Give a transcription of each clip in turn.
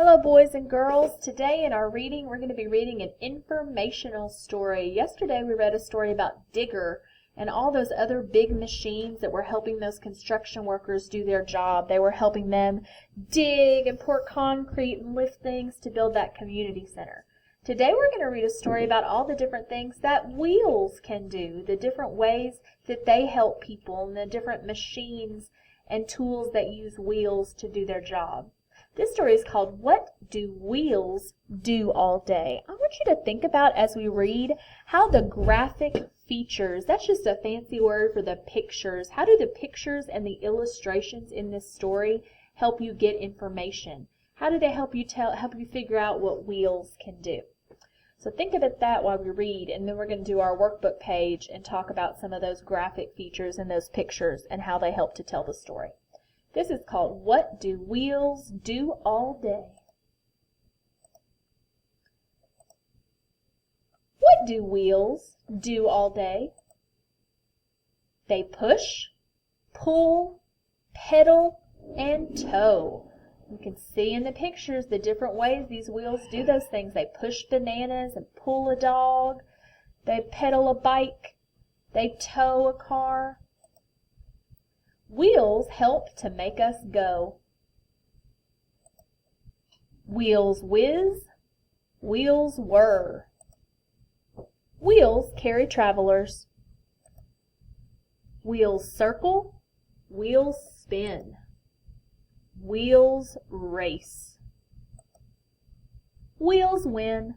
Hello boys and girls. Today in our reading we're going to be reading an informational story. Yesterday we read a story about Digger and all those other big machines that were helping those construction workers do their job. They were helping them dig and pour concrete and lift things to build that community center. Today we're going to read a story about all the different things that wheels can do, the different ways that they help people and the different machines and tools that use wheels to do their job. This story is called, What Do Wheels Do All Day? I want you to think about as we read how the graphic features, that's just a fancy word for the pictures, how do the pictures and the illustrations in this story help you get information? How do they help you figure out what wheels can do? So think about that while we read, and then we're going to do our workbook page and talk about some of those graphic features and those pictures and how they help to tell the story. This is called, What Do Wheels Do All Day? What do wheels do all day? They push, pull, pedal, and tow. You can see in the pictures the different ways these wheels do those things. They push bananas and pull a dog. They pedal a bike. They tow a car. Wheels help to make us go. Wheels whiz, wheels whir. Wheels carry travelers. Wheels circle, wheels spin. Wheels race. Wheels win.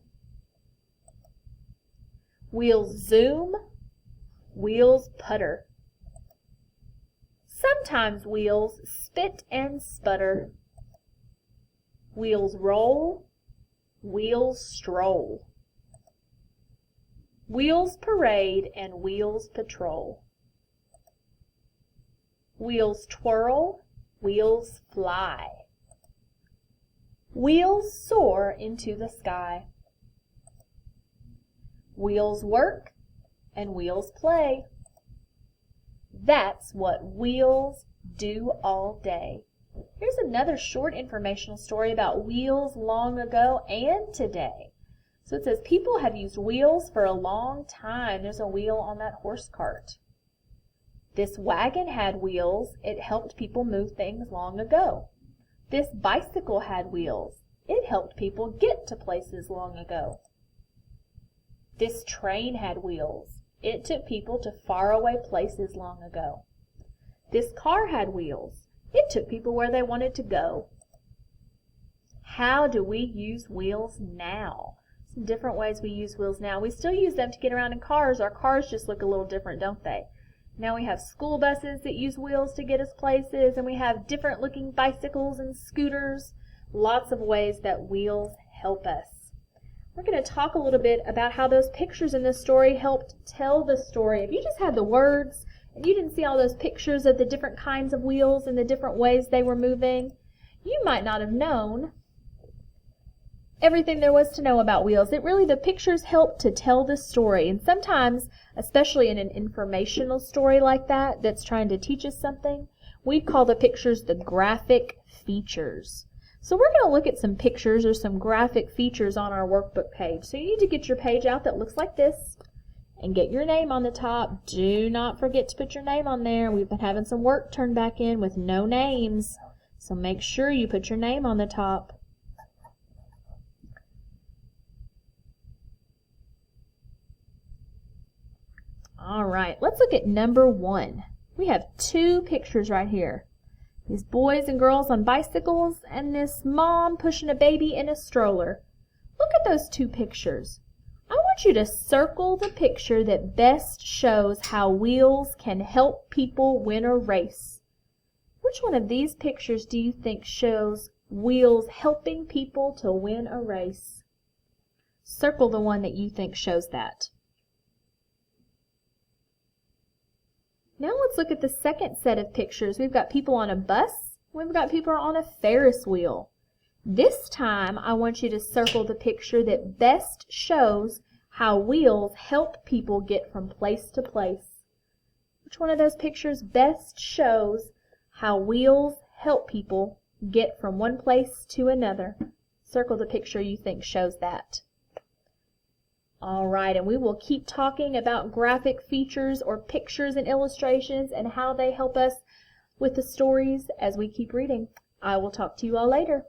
Wheels zoom, wheels putter. Sometimes wheels spit and sputter. Wheels roll, wheels stroll. Wheels parade and wheels patrol. Wheels twirl, wheels fly. Wheels soar into the sky. Wheels work and wheels play. That's what wheels do all day. Here's another short informational story about wheels long ago and today. So it says people have used wheels for a long time. There's a wheel on that horse cart. This wagon had wheels. It helped people move things long ago. This bicycle had wheels. It helped people get to places long ago. This train had wheels. It took people to faraway places long ago. This car had wheels. It took people where they wanted to go. How do we use wheels now? Some different ways we use wheels now. We still use them to get around in cars. Our cars just look a little different, don't they? Now we have school buses that use wheels to get us places, and we have different looking bicycles and scooters. Lots of ways that wheels help us. We're going to talk a little bit about how those pictures in this story helped tell the story. If you just had the words and you didn't see all those pictures of the different kinds of wheels and the different ways they were moving, you might not have known everything there was to know about wheels. The pictures helped to tell the story. And sometimes, especially in an informational story like that that's trying to teach us something, we call the pictures the graphic features. So we're going to look at some pictures or some graphic features on our workbook page. So you need to get your page out that looks like this and get your name on the top. Do not forget to put your name on there. We've been having some work turned back in with no names. So make sure you put your name on the top. All right, let's look at number 1. We have 2 pictures right here. These boys and girls on bicycles and this mom pushing a baby in a stroller. Look at those 2 pictures. I want you to circle the picture that best shows how wheels can help people win a race. Which one of these pictures do you think shows wheels helping people to win a race? Circle the one that you think shows that. Now let's look at the second set of pictures. We've got people on a bus. We've got people on a Ferris wheel. This time I want you to circle the picture that best shows how wheels help people get from place to place. Which one of those pictures best shows how wheels help people get from one place to another? Circle the picture you think shows that. All right, and we will keep talking about graphic features or pictures and illustrations and how they help us with the stories as we keep reading. I will talk to you all later.